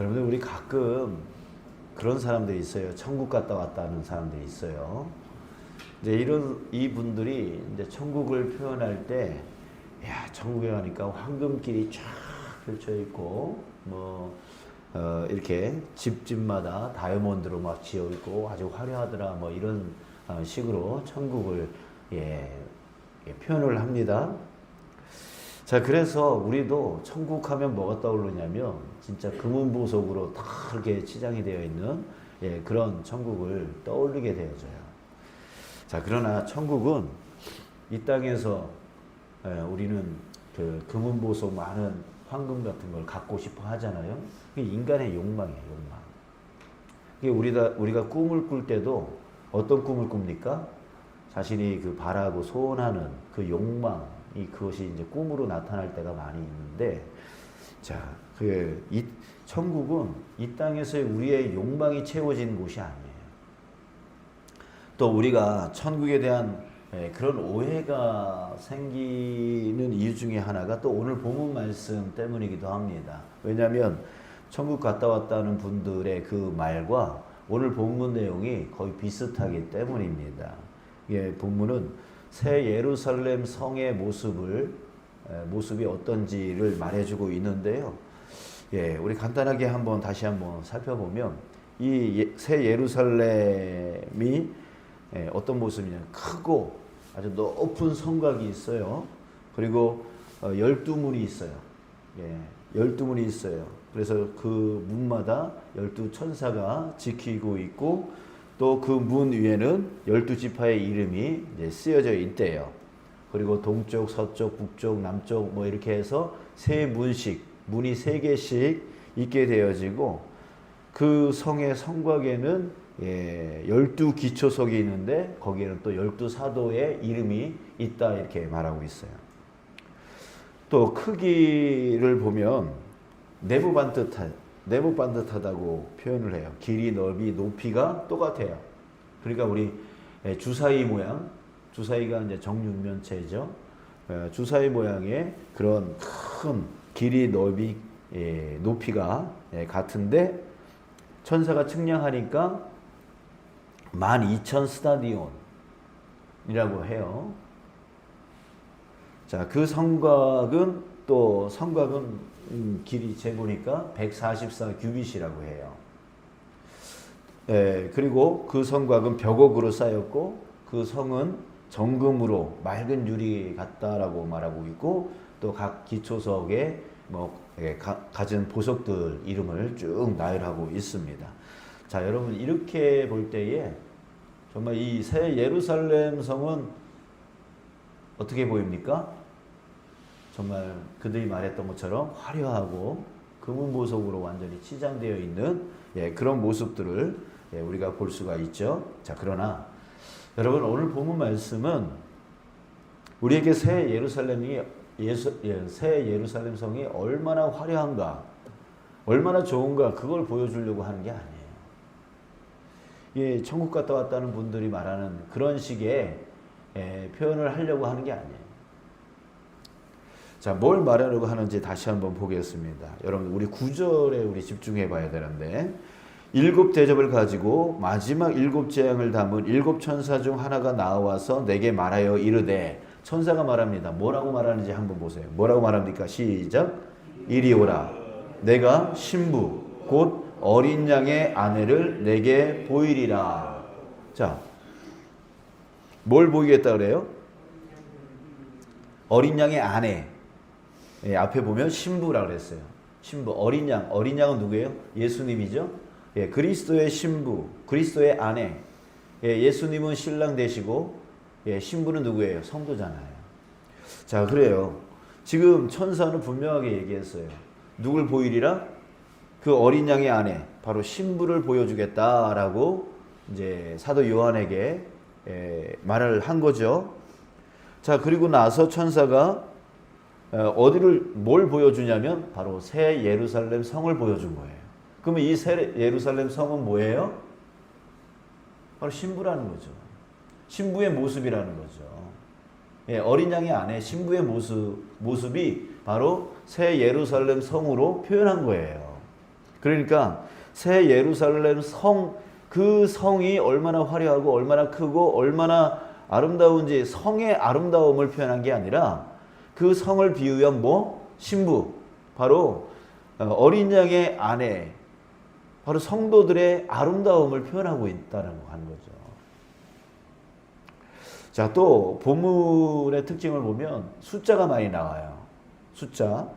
여러분들 우리 가끔 그런 사람들이 있어요. 천국 갔다 왔다는 사람들이 있어요. 이제 이 분들이 이제 천국을 표현할 때, 야, 천국에 가니까 황금길이 쫙 펼쳐 있고, 이렇게 집집마다 다이아몬드로 막 지어 있고 아주 화려하더라, 뭐 이런 식으로 천국을 표현을 합니다. 자, 그래서 우리도 천국 하면 뭐가 떠오르냐면 진짜 금은보석으로 다 이렇게 치장이 되어 있는 그런 천국을 떠올리게 되어져요. 자, 그러나 천국은 이 땅에서 우리는 그 금은보석 많은 황금 같은 걸 갖고 싶어 하잖아요. 그게 인간의 욕망이에요, 욕망. 이게 우리가 꿈을 꿀 때도 어떤 꿈을 꿉니까? 자신이 그 바라고 소원하는 그 욕망, 그것이 이제 꿈으로 나타날 때가 많이 있는데, 자, 이 천국은 이 땅에서의 우리의 욕망이 채워지는 곳이 아니에요. 또 우리가 천국에 대한 그런 오해가 생기는 이유 중에 하나가 또 오늘 본문 말씀 때문이기도 합니다. 왜냐하면 천국 갔다 왔다는 분들의 그 말과 오늘 본문 내용이 거의 비슷하기 때문입니다. 본문은 새 예루살렘 성의 모습이 어떤지를 말해주고 있는데요. 우리 간단하게 다시 한번 살펴보면 이 새 예루살렘이 어떤 모습이냐, 크고 아주 높은 성곽이 있어요. 그리고 12문이 있어요. 12문이 있어요. 그래서 그 문마다 12천사가 지키고 있고, 또 그 문 위에는 12지파의 이름이 이제 쓰여져 있대요. 그리고 동쪽, 서쪽, 북쪽, 남쪽 뭐 이렇게 해서 세 문이 3개씩 있게 되어지고, 그 성의 성곽에는 12기초석이 있는데 거기에는 또 12사도의 이름이 있다, 이렇게 말하고 있어요. 또 크기를 보면 내부 반듯하다고 표현을 해요. 길이, 넓이, 높이가 똑같아요. 그러니까 우리 주사위 모양, 주사위가 이제 정육면체죠. 주사위 모양의 그런 큰 길이, 넓이, 높이가 같은데, 천사가 측량하니까 12,000 스타디온이라고 해요. 자, 그 성곽은 길이 재보니까 144 규빗이라고 해요. 그리고 그 성곽은 벽옥으로 쌓였고, 그 성은 정금으로 맑은 유리 같다라고 말하고 있고, 또 각 기초석에 가진 보석들 이름을 쭉 나열하고 있습니다. 자, 여러분, 이렇게 볼 때에 정말 이 새 예루살렘 성은 어떻게 보입니까? 정말 그들이 말했던 것처럼 화려하고 금은보석으로 완전히 치장되어 있는 그런 모습들을 우리가 볼 수가 있죠. 자, 그러나 여러분, 오늘 본문 말씀은 우리에게 새 예루살렘 성이 얼마나 화려한가, 얼마나 좋은가, 그걸 보여주려고 하는 게 아니에요. 천국 갔다 왔다는 분들이 말하는 그런 식의 표현을 하려고 하는 게 아니에요. 자, 뭘 말하려고 하는지 다시 한번 보겠습니다. 여러분, 우리 9절에 우리 집중해 봐야 되는데, 7 대접을 가지고 마지막 7 재앙을 담은 7 천사 중 하나가 나와서 내게 말하여 이르되, 천사가 말합니다. 뭐라고 말하는지 한번 보세요. 뭐라고 말합니까? 시작. 이리 오라. 내가 신부 곧 어린 양의 아내를 내게 보이리라. 자, 뭘 보이겠다 그래요? 어린 양의 아내. 앞에 보면 신부라고 그랬어요. 신부, 어린 양은 누구예요? 예수님이죠. 그리스도의 신부, 그리스도의 아내. 예수님은 신랑 되시고, 신부는 누구예요? 성도잖아요. 자, 그래요. 지금 천사는 분명하게 얘기했어요. 누굴 보이리라? 그 어린 양의 아내, 바로 신부를 보여주겠다라고 이제 사도 요한에게 말을 한 거죠. 자, 그리고 나서 천사가 뭘 보여주냐면 바로 새 예루살렘 성을 보여준 거예요. 그러면 이 새 예루살렘 성은 뭐예요? 바로 신부라는 거죠. 신부의 모습이라는 거죠. 어린 양의 아내 신부의 모습이 바로 새 예루살렘 성으로 표현한 거예요. 그러니까 새 예루살렘 성, 그 성이 얼마나 화려하고 얼마나 크고 얼마나 아름다운지 성의 아름다움을 표현한 게 아니라 그 성을 비유한 뭐? 신부. 바로 어린 양의 아내. 바로 성도들의 아름다움을 표현하고 있다는 하는 거죠. 자, 또 본문의 특징을 보면 숫자가 많이 나와요. 숫자.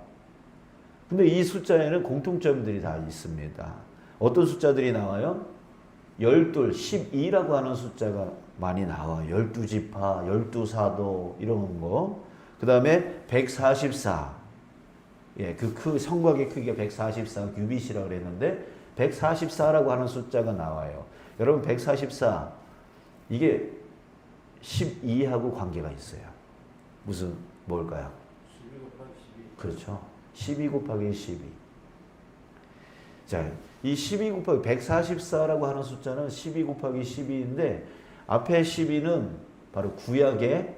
근데 이 숫자에는 공통점들이 다 있습니다. 어떤 숫자들이 나와요? 12, 12라고 하는 숫자가 많이 나와요. 12지파, 12사도 이런 거. 그 다음에 144. 예, 그 성곽의 크기가 144 규빗이라고 그랬는데 144라고 하는 숫자가 나와요. 여러분 144 이게 12하고 관계가 있어요. 무슨 뭘까요? 12 곱하기 12. 그렇죠. 12 곱하기 12. 자, 이 12 곱하기 144라고 하는 숫자는 12 곱하기 12인데 앞에 12는 바로 구약의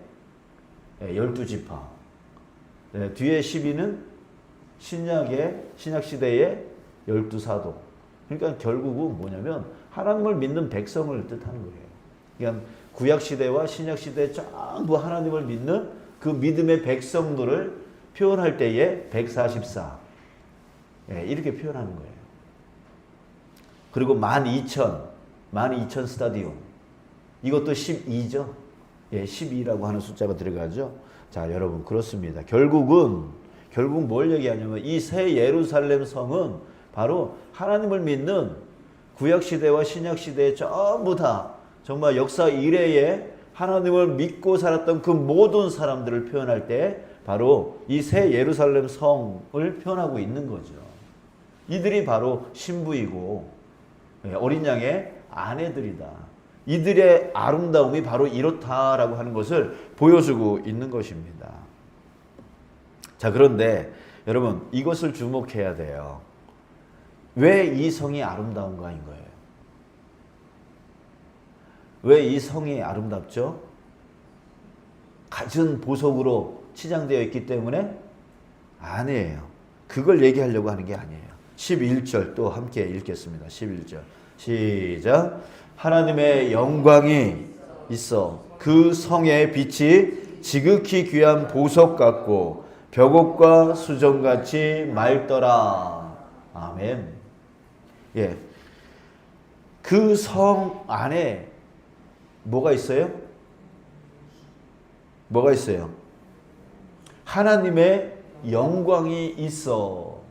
12지파. 네, 뒤에 12는 신약시대의 12사도. 그러니까 결국은 뭐냐면 하나님을 믿는 백성을 뜻하는 거예요. 그러니까 구약시대와 신약시대 전부 하나님을 믿는 그 믿음의 백성들을 표현할 때에 144. 예, 이렇게 표현하는 거예요. 그리고 12,000 스타디움. 이것도 12죠. 예, 12라고 하는 숫자가 들어가죠. 자, 여러분 그렇습니다. 결국 뭘 얘기하냐면 이 새 예루살렘 성은 바로 하나님을 믿는 구약시대와 신약시대에 전부 다 정말 역사 이래에 하나님을 믿고 살았던 그 모든 사람들을 표현할 때 바로 이 새 예루살렘 성을 표현하고 있는 거죠. 이들이 바로 신부이고 어린 양의 아내들이다. 이들의 아름다움이 바로 이렇다라고 하는 것을 보여주고 있는 것입니다. 자, 그런데 여러분 이것을 주목해야 돼요. 왜 이 성이 아름다운가인 거예요. 왜 이 성이 아름답죠? 갖은 보석으로 치장되어 있기 때문에? 아니에요. 그걸 얘기하려고 하는 게 아니에요. 11절 또 함께 읽겠습니다. 11절 시작. 하나님의 영광이 있어 그 성의 빛이 지극히 귀한 보석 같고 벽옥과 수정같이 맑더라. 아멘. 예, 그 성 안에 뭐가 있어요? 뭐가 있어요? 하나님의 영광이 있어.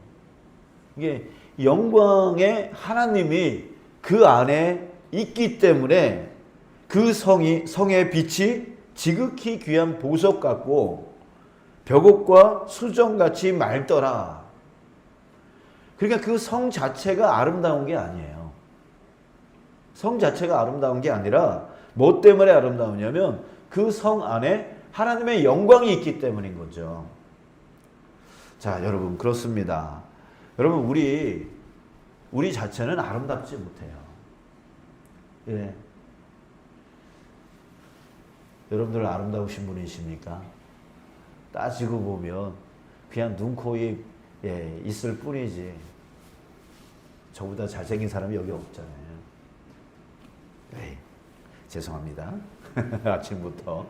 이게 영광의 하나님이 그 안에 있기 때문에 그 성의 빛이 지극히 귀한 보석 같고 벽옥과 수정같이 맑더라. 그러니까 그 성 자체가 아름다운 게 아니에요. 성 자체가 아름다운 게 아니라 뭐 때문에 아름다우냐면 그 성 안에 하나님의 영광이 있기 때문인 거죠. 자, 여러분 그렇습니다. 여러분 우리 자체는 아름답지 못해요. 예. 여러분들 아름다우신 분이십니까? 따지고 보면 그냥 눈, 코, 입 있을 뿐이지 저보다 잘생긴 사람이 여기 없잖아요. 에이, 죄송합니다. 아침부터.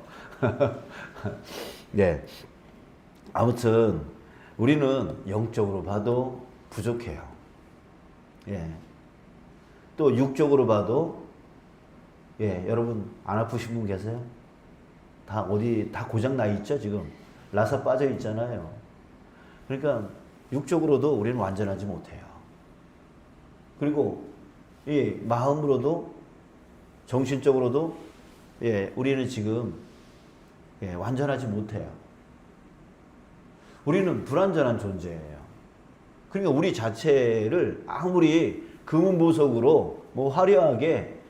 네. 아무튼 우리는 영적으로 봐도 부족해요. 예. 또 육적으로 봐도 여러분 안 아프신 분 계세요? 다 어디 다 고장 나 있죠, 지금. 라사 빠져 있잖아요. 그러니까 육적으로도 우리는 완전하지 못해요. 그리고 마음으로도 정신적으로도 우리는 지금 완전하지 못해요. 우리는 불완전한 존재예요. 그러니까 우리 자체를 아무리 금은보석으로 뭐 화려하게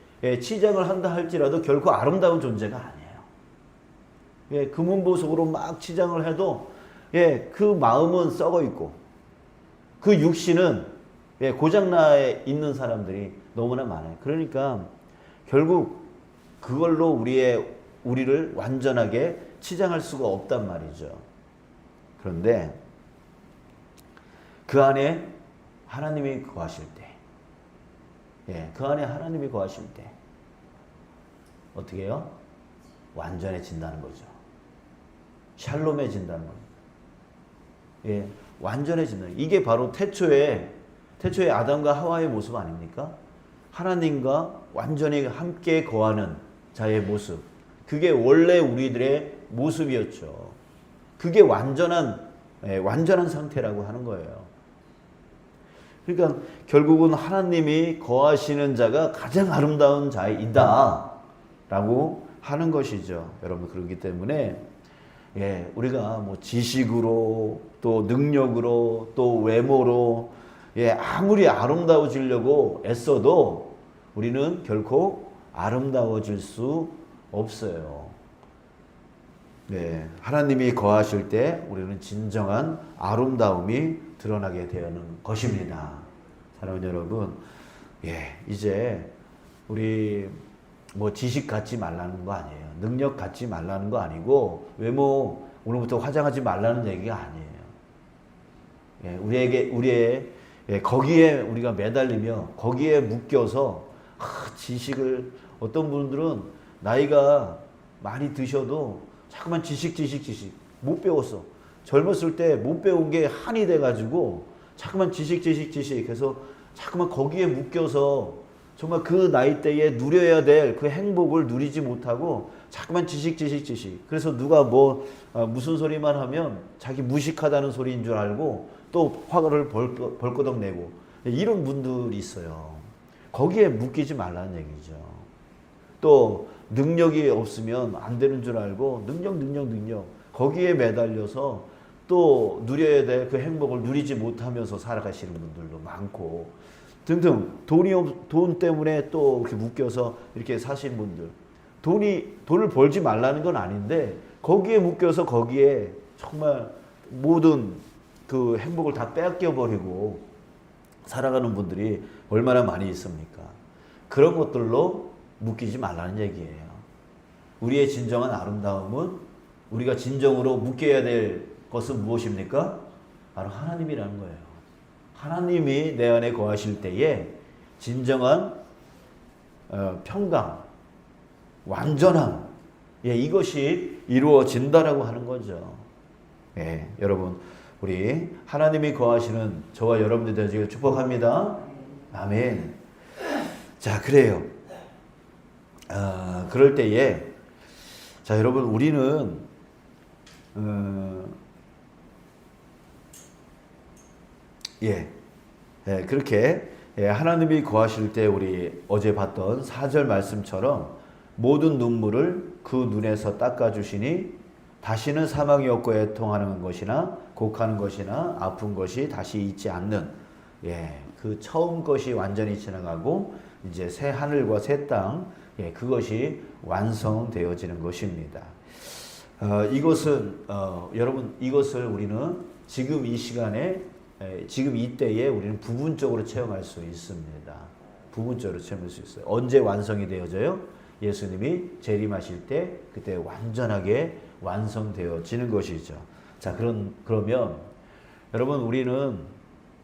치장을 한다 할지라도 결코 아름다운 존재가 아니에요. 금은보석으로 막 치장을 해도 그 마음은 썩어 있고 그 육신은 고장나 있는 사람들이 너무나 많아요. 그러니까 결국 그걸로 우리를 완전하게 치장할 수가 없단 말이죠. 그런데 그 안에 하나님이 거하실 때, 예, 그 안에 하나님이 거하실 때 어떻게 해요? 완전해진다는 거죠. 샬롬해진다는 거죠. 예, 완전해진다. 이게 바로 태초의 아담과 하와의 모습 아닙니까? 하나님과 완전히 함께 거하는 자의 모습. 그게 원래 우리들의 모습이었죠. 그게 완전한 상태라고 하는 거예요. 그러니까 결국은 하나님이 거하시는 자가 가장 아름다운 자이다 라고 하는 것이죠. 여러분, 그렇기 때문에 예, 우리가 뭐 지식으로 또 능력으로 또 외모로 예, 아무리 아름다워지려고 애써도 우리는 결코 아름다워질 수 없어요. 네, 하나님이 거하실 때 우리는 진정한 아름다움이 드러나게 되는 것입니다. 사랑하는 여러분, 예, 이제 우리 뭐 지식 갖지 말라는 거 아니에요. 능력 갖지 말라는 거 아니고 외모 오늘부터 화장하지 말라는 얘기가 아니에요. 예, 우리의 예, 거기에 우리가 매달리며 거기에 묶여서 지식을 어떤 분들은 나이가 많이 드셔도 자꾸만 지식 못 배웠어. 젊었을 때 못 배운 게 한이 돼가지고 자꾸만 지식 그래서 자꾸만 거기에 묶여서 정말 그 나이대에 누려야 될 그 행복을 누리지 못하고 자꾸만 지식. 그래서 누가 무슨 소리만 하면 자기 무식하다는 소리인 줄 알고 또 화를 벌거덕 내고 이런 분들이 있어요. 거기에 묶이지 말라는 얘기죠. 또 능력이 없으면 안 되는 줄 알고 능력 거기에 매달려서 또 누려야 될 그 행복을 누리지 못하면서 살아가시는 분들도 많고 등등. 돈 때문에 또 이렇게 묶여서 이렇게 사시는 분들, 돈을 벌지 말라는 건 아닌데 거기에 묶여서 거기에 정말 모든 그 행복을 다 빼앗겨 버리고 살아가는 분들이 얼마나 많이 있습니까? 그런 것들로 묶이지 말라는 얘기예요. 우리의 진정한 아름다움은 우리가 진정으로 묶여야 될 것은 무엇입니까? 바로 하나님이라는 거예요. 하나님이 내 안에 거하실 때에 진정한 평강, 완전함, 예, 이것이 이루어진다라고 하는 거죠. 예, 여러분, 우리 하나님이 거하시는 저와 여러분들 되시길 축복합니다. 아멘. 자, 그래요. 그럴 때에 자, 여러분, 우리는 그렇게 하나님이 거하실 때 우리 어제 봤던 4절 말씀처럼 모든 눈물을 그 눈에서 닦아주시니 다시는 사망이 없고 애통하는 것이나 곡하는 것이나 아픈 것이 다시 있지 않는 그 처음 것이 완전히 지나가고 이제 새 하늘과 새 땅 그것이 완성되어지는 것입니다. 여러분, 이것을 우리는 지금 이 시간에 지금 이때에 우리는 부분적으로 체험할 수 있습니다. 부분적으로 체험할 수 있어요. 언제 완성이 되어져요? 예수님이 재림하실 때 그때 완전하게 완성되어지는 것이죠. 자, 그러면 여러분, 우리는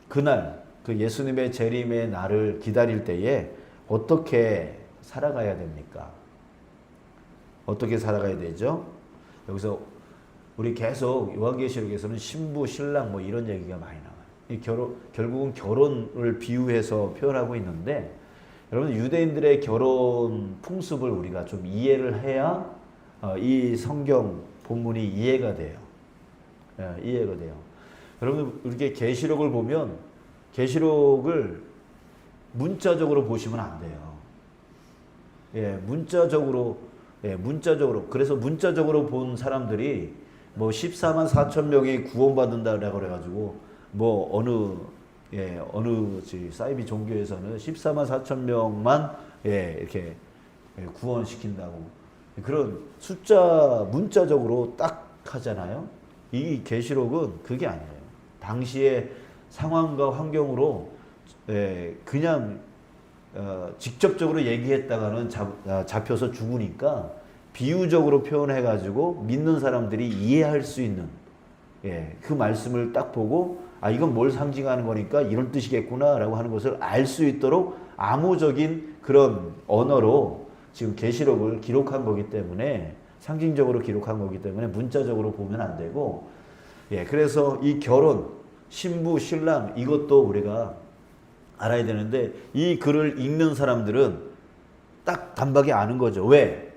그날 그 예수님의 재림의 날을 기다릴 때에 어떻게 살아가야 됩니까? 어떻게 살아가야 되죠? 여기서 우리 계속 요한계시록에서는 신부, 신랑 이런 얘기가 많이 나와요. 결국은 결혼을 비유해서 표현하고 있는데 여러분, 유대인들의 결혼 풍습을 우리가 좀 이해를 해야 이 성경 본문이 이해가 돼요. 이해가 돼요. 여러분, 이렇게 계시록을 보면 계시록을 문자적으로 보시면 안 돼요. 문자적으로. 그래서 문자적으로 본 사람들이 14만 4천 명이 구원받는다라고 그래가지고 어느 사이비 종교에서는 14만 4천 명만 이렇게 구원시킨다고 그런 숫자 문자적으로 딱 하잖아요. 이 계시록은 그게 아니에요. 당시의 상황과 환경으로 그냥 직접적으로 얘기했다가는 잡혀서 죽으니까 비유적으로 표현해가지고 믿는 사람들이 이해할 수 있는 그 말씀을 딱 보고 이건 뭘 상징하는 거니까 이런 뜻이겠구나라고 하는 것을 알 수 있도록 암호적인 그런 언어로 지금 계시록을 기록한 거기 때문에, 상징적으로 기록한 거기 때문에 문자적으로 보면 안 되고, 그래서 이 결혼, 신부, 신랑, 이것도 우리가 알아야 되는데, 이 글을 읽는 사람들은 딱 단박에 아는 거죠. 왜?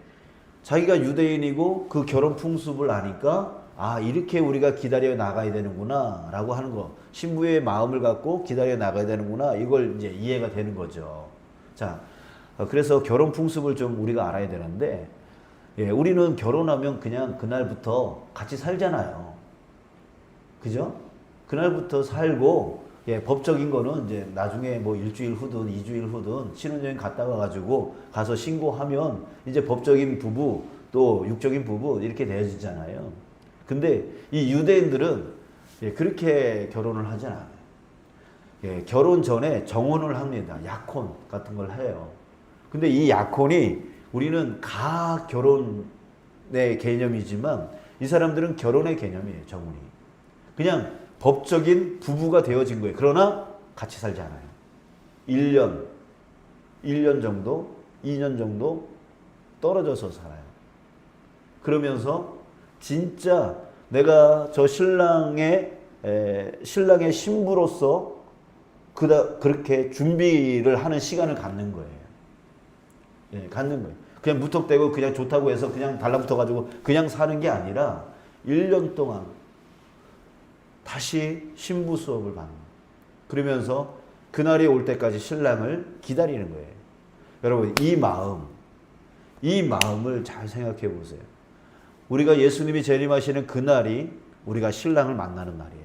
자기가 유대인이고 그 결혼 풍습을 아니까 이렇게 우리가 기다려 나가야 되는구나 라고 하는 거, 신부의 마음을 갖고 기다려 나가야 되는구나, 이걸 이제 이해가 되는 거죠. 자, 그래서 결혼 풍습을 좀 우리가 알아야 되는데, 우리는 결혼하면 그냥 그날부터 같이 살잖아요. 그죠? 그날부터 살고, 법적인 거는 이제 나중에 뭐 일주일 후든 2주일 후든 신혼여행 갔다 와가지고 가서 신고하면 이제 법적인 부부 또 육적인 부부 이렇게 되어지잖아요. 근데 이 유대인들은 그렇게 결혼을 하지 않아요. 결혼 전에 정혼을 합니다. 약혼 같은 걸 해요. 근데 이 약혼이 우리는 가결혼의 개념이지만 이 사람들은 결혼의 개념이에요. 정혼이. 그냥 법적인 부부가 되어진 거예요. 그러나 같이 살지 않아요. 1년 정도, 2년 정도 떨어져서 살아요. 그러면서 진짜 내가 저 신랑의 신부로서 그렇게 준비를 하는 시간을 갖는 거예요. 갖는 거예요. 그냥 무턱대고 그냥 좋다고 해서 그냥 달라붙어가지고 그냥 사는 게 아니라 1년 동안 다시 신부 수업을 받는 거예요. 그러면서 그날이 올 때까지 신랑을 기다리는 거예요. 여러분, 이 마음을 잘 생각해 보세요. 우리가 예수님이 재림하시는 그날이 우리가 신랑을 만나는 날이에요.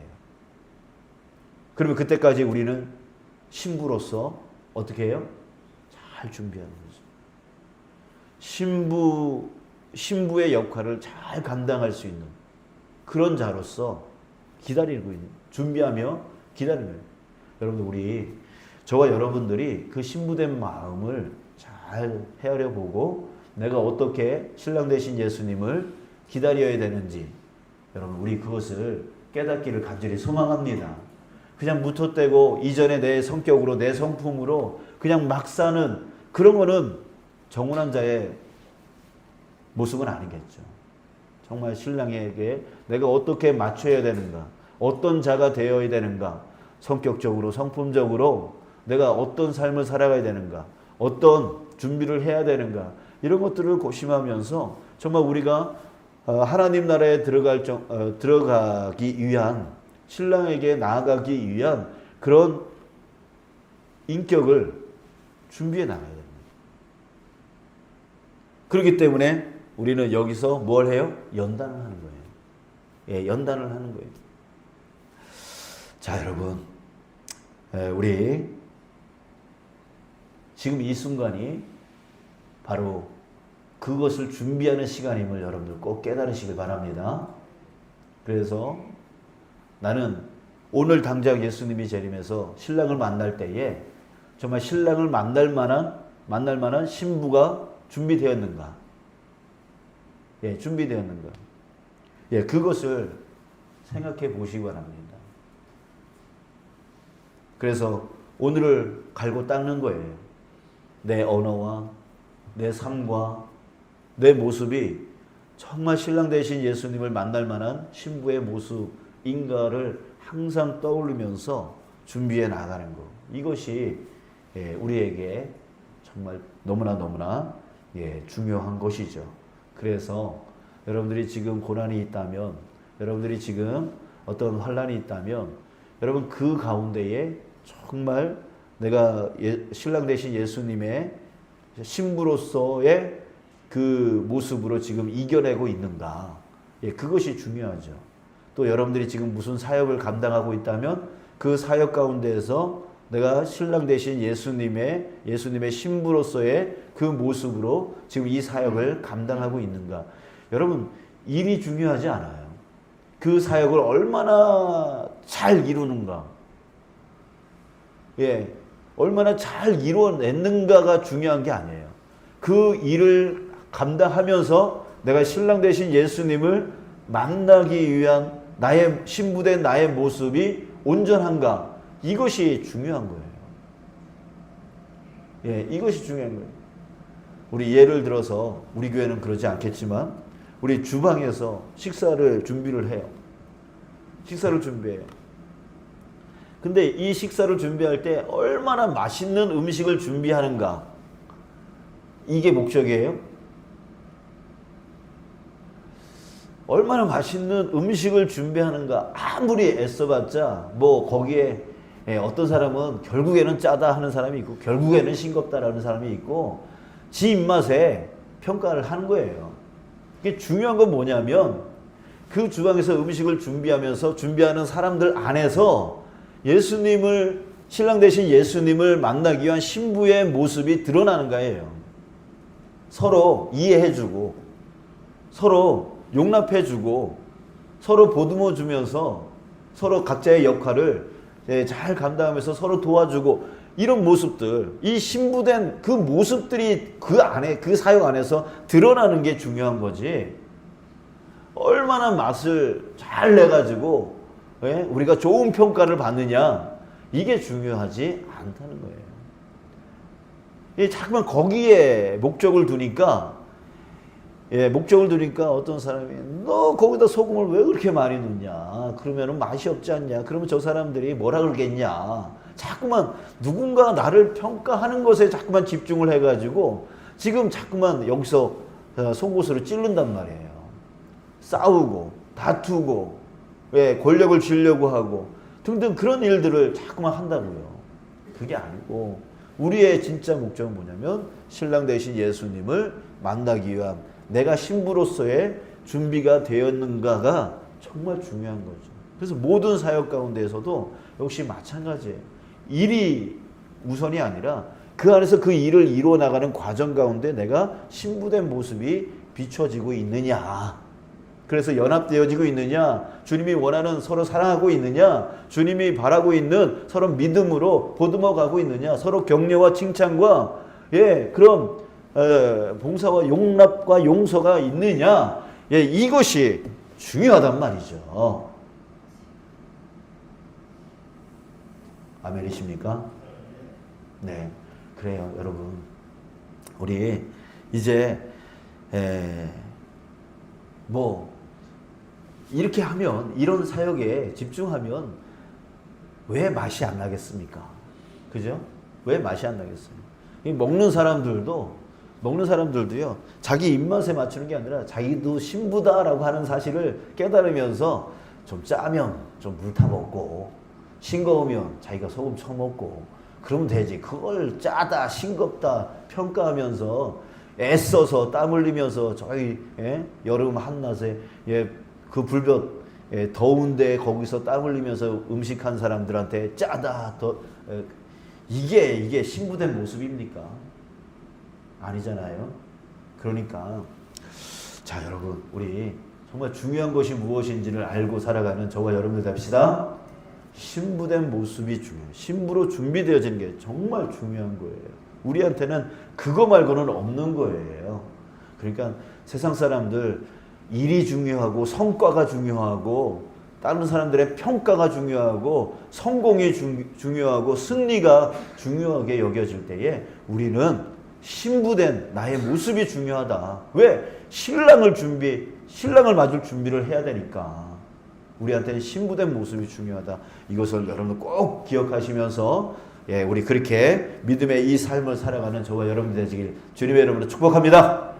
그러면 그때까지 우리는 신부로서 어떻게 해요? 잘 준비하는 거죠. 신부의 역할을 잘 감당할 수 있는 그런 자로서 기다리고 있는, 준비하며 기다리는 거예요. 여러분들, 저와 여러분들이 그 신부된 마음을 잘 헤아려 보고 내가 어떻게 신랑 되신 예수님을 기다려야 되는지, 여러분, 우리 그것을 깨닫기를 간절히 소망합니다. 그냥 무턱대고 이전에 내 성격으로, 내 성품으로 그냥 막 사는 그런 거는 정혼한 자의 모습은 아니겠죠. 정말 신랑에게 내가 어떻게 맞춰야 되는가, 어떤 자가 되어야 되는가, 성격적으로, 성품적으로 내가 어떤 삶을 살아가야 되는가, 어떤 준비를 해야 되는가, 이런 것들을 고심하면서 정말 우리가 하나님 나라에 들어가기 위한, 신랑에게 나아가기 위한 그런 인격을 준비해 나가야 됩니다. 그렇기 때문에 우리는 여기서 뭘 해요? 연단을 하는 거예요. 연단을 하는 거예요. 자, 여러분, 우리 지금 이 순간이 바로 그것을 준비하는 시간임을 여러분들 꼭 깨달으시길 바랍니다. 그래서 나는 오늘 당장 예수님이 재림해서 신랑을 만날 때에 정말 신랑을 만날 만한 신부가 준비되었는가? 준비되었는가? 그것을 생각해 보시기 바랍니다. 그래서 오늘을 갈고 닦는 거예요. 내 언어와 내 삶과 내 모습이 정말 신랑 되신 예수님을 만날 만한 신부의 모습인가를 항상 떠올리면서 준비해 나가는 것. 이것이 우리에게 정말 너무나 중요한 것이죠. 그래서 여러분들이 지금 고난이 있다면, 여러분들이 지금 어떤 환난이 있다면, 여러분 그 가운데에 정말 내가 신랑 되신 예수님의 신부로서의 그 모습으로 지금 이겨내고 있는가, 그것이 중요하죠. 또 여러분들이 지금 무슨 사역을 감당하고 있다면 그 사역 가운데에서 내가 신랑 되신 예수님의 신부로서의 그 모습으로 지금 이 사역을 감당하고 있는가. 여러분, 일이 중요하지 않아요. 그 사역을 얼마나 잘 이루는가, 얼마나 잘 이루어냈는가가 중요한 게 아니에요. 그 일을 감당하면서 내가 신랑 되신 예수님을 만나기 위한 나의 신부된 나의 모습이 온전한가? 이것이 중요한 거예요. 예, 이것이 중요한 거예요. 우리 예를 들어서 우리 교회는 그러지 않겠지만 우리 주방에서 식사를 준비를 해요. 식사를 준비해요. 근데 이 식사를 준비할 때 얼마나 맛있는 음식을 준비하는가? 이게 목적이에요. 얼마나 맛있는 음식을 준비하는가? 아무리 애써봤자 뭐 거기에 어떤 사람은 결국에는 짜다 하는 사람이 있고 결국에는 싱겁다라는 사람이 있고 지 입맛에 평가를 하는 거예요. 이게 중요한 건 뭐냐면 그 주방에서 음식을 준비하면서 준비하는 사람들 안에서 예수님을 신랑 되신 예수님을 만나기 위한 신부의 모습이 드러나는 거예요. 서로 이해해주고 서로 용납해주고 서로 보듬어 주면서 서로 각자의 역할을 잘 감당하면서 서로 도와주고 이런 모습들, 이 신부된 그 모습들이 그 안에, 그 사역 안에서 드러나는 게 중요한 거지. 얼마나 맛을 잘 내가지고 우리가 좋은 평가를 받느냐, 이게 중요하지 않다는 거예요. 자꾸만 거기에 목적을 두니까 어떤 사람이 너 거기다 소금을 왜 그렇게 많이 넣냐? 그러면은 맛이 없지 않냐? 그러면 저 사람들이 뭐라 그러겠냐? 자꾸만 누군가 나를 평가하는 것에 자꾸만 집중을 해가지고 지금 자꾸만 여기서 속옷으로 찌른단 말이에요. 싸우고 다투고 권력을 쥐려고 하고 등등 그런 일들을 자꾸만 한다고요. 그게 아니고 우리의 진짜 목적은 뭐냐면 신랑 되신 예수님을 만나기 위한 내가 신부로서의 준비가 되었는가가 정말 중요한 거죠. 그래서 모든 사역 가운데에서도 역시 마찬가지예요. 일이 우선이 아니라 그 안에서 그 일을 이루어 나가는 과정 가운데 내가 신부된 모습이 비춰지고 있느냐, 그래서 연합되어지고 있느냐, 주님이 원하는 서로 사랑하고 있느냐, 주님이 바라고 있는 서로 믿음으로 보듬어가고 있느냐, 서로 격려와 칭찬과 그런 봉사와 용납과 용서가 있느냐, 이것이 중요하단 말이죠. 아멘이십니까? 네, 그래요, 여러분. 우리 이제 뭐 이렇게 하면, 이런 사역에 집중하면 왜 맛이 안 나겠습니까? 그죠? 왜 맛이 안 나겠어요? 이 먹는 사람들도요, 자기 입맛에 맞추는 게 아니라 자기도 신부다라고 하는 사실을 깨달으면서 좀 짜면 좀 물 타먹고 싱거우면 자기가 소금 쳐먹고 그러면 되지. 그걸 짜다 싱겁다 평가하면서 애써서 땀 흘리면서 저희 여름 한낮에 그 불볕 더운데 거기서 땀 흘리면서 음식한 사람들한테 짜다 이게 신부된 모습입니까? 아니잖아요. 그러니까 자, 여러분, 우리 정말 중요한 것이 무엇인지를 알고 살아가는 저와 여러분들 됩시다. 신부된 모습이 중요해요. 신부로 준비되어지는 게 정말 중요한 거예요. 우리한테는 그거 말고는 없는 거예요. 그러니까 세상 사람들 일이 중요하고 성과가 중요하고 다른 사람들의 평가가 중요하고 성공이 중요하고 승리가 중요하게 여겨질 때에 우리는 신부된 나의 모습이 중요하다. 왜? 신랑을 맞을 준비를 해야 되니까. 우리한테는 신부된 모습이 중요하다. 이것을 여러분 꼭 기억하시면서 우리 그렇게 믿음의 이 삶을 살아가는 저와 여러분들 되시길 주님의 이름으로 축복합니다.